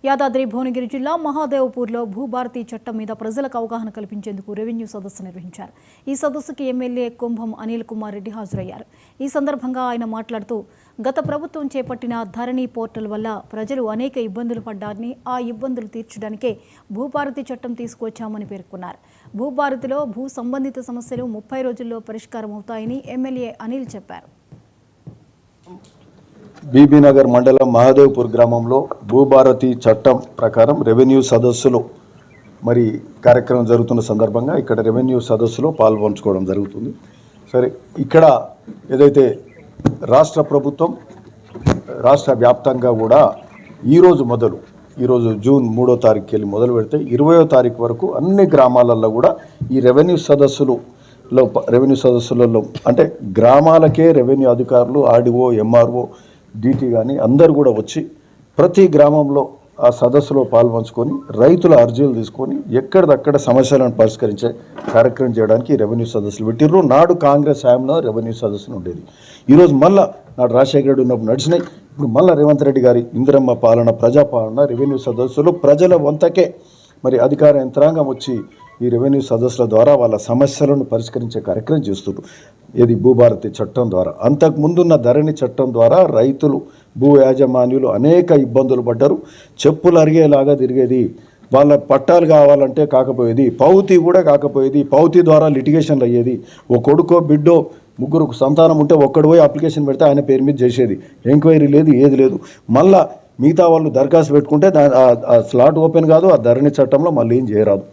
యాదాద్రి భువనగిరి జిల్లా మహాదేవ్పూర్లో భూభారతి చట్టం మీద ప్రజలకు అవగాహన కల్పించేందుకు రెవెన్యూ సదస్సు నిర్వహించారు. ఈ సదస్సుకి ఎమ్మెల్యే కుంభం అనిల్ కుమార్ రెడ్డి హాజరయ్యారు. ఈ సందర్భంగా ఆయన మాట్లాడుతూ గత ప్రభుత్వం చేపట్టిన ధరణి పోర్టల్ వల్ల ప్రజలు అనేక ఇబ్బందులు పడ్డారని, ఆ ఇబ్బందులు తీర్చడానికే భూభారతి చట్టం తీసుకొచ్చామని పేర్కొన్నారు. భూభారతిలో భూ సంబంధిత సమస్యలు 30 రోజుల్లో పరిష్కారం అవుతాయని ఎమ్మెల్యే అనిల్ చెప్పారు. బీబీనగర్ మండలం మహాదేవ్పూర్ గ్రామంలో భూభారతి చట్టం ప్రకారం రెవెన్యూ సదస్సులో మరి కార్యక్రమం జరుగుతున్న సందర్భంగా ఇక్కడ రెవెన్యూ సదస్సులో పాల్పంచుకోవడం జరుగుతుంది. సరే, ఇక్కడ ఏదైతే రాష్ట్ర ప్రభుత్వం రాష్ట్ర వ్యాప్తంగా కూడా ఈరోజు జూన్ 3వ తారీఖుకి వెళ్ళి మొదలు పెడితే 20వ తారీఖు వరకు అన్ని గ్రామాలలో కూడా ఈ రెవెన్యూ సదస్సులలో అంటే గ్రామాలకే రెవెన్యూ అధికారులు, ఆర్డీఓ, ఎంఆర్ఓ, డీటీ కానీ అందరూ కూడా వచ్చి ప్రతి గ్రామంలో ఆ సదస్సులో పాల్పంచుకొని రైతుల అర్జీలు తీసుకొని ఎక్కడిదక్కడ సమస్యలను పరిష్కరించే కార్యక్రమం చేయడానికి రెవెన్యూ సదస్సులు పెట్టిర్రు. నాడు కాంగ్రెస్ హయాంలో రెవెన్యూ సదస్సులు ఉండేది. ఈరోజు మళ్ళా నాడు రాజశేఖర రెడ్డి ఉన్నప్పుడు నడిచినాయి. ఇప్పుడు మళ్ళీ రేవంత్ రెడ్డి గారి ఇందిరమ్మ పాలన, ప్రజాపాలన, రెవెన్యూ సదస్సులు ప్రజల వంతకే మరి అధికార యంత్రాంగం వచ్చి ఈ రెవెన్యూ సదస్సుల ద్వారా వాళ్ళ సమస్యలను పరిష్కరించే కార్యక్రమం చేస్తున్నారు. ఇది భూభారతి చట్టం ద్వారా. అంతకుముందున్న ధరణి చట్టం ద్వారా రైతులు, భూ యాజమాన్యులు అనేక ఇబ్బందులు పడ్డారు. చెప్పులు అరిగేలాగా తిరిగేది. వాళ్ళ పట్టాలు కావాలంటే కాకపోయేది, పౌతి కూడా కాకపోయేది. పౌతి ద్వారా లిటిగేషన్లు అయ్యేది. ఓ కొడుకో బిడ్డో ముగ్గురు సంతానం ఉంటే ఒక్కడు పోయి అప్లికేషన్ పెడితే ఆయన పేరు మీద చేసేది. ఎంక్వైరీ లేదు, ఏది లేదు. మళ్ళా మిగతా వాళ్ళు దరఖాస్తు పెట్టుకుంటే ఆ స్లాట్ ఓపెన్ కాదు. ఆ ధరణి చట్టంలో మళ్ళీ ఏం చేయరాదు.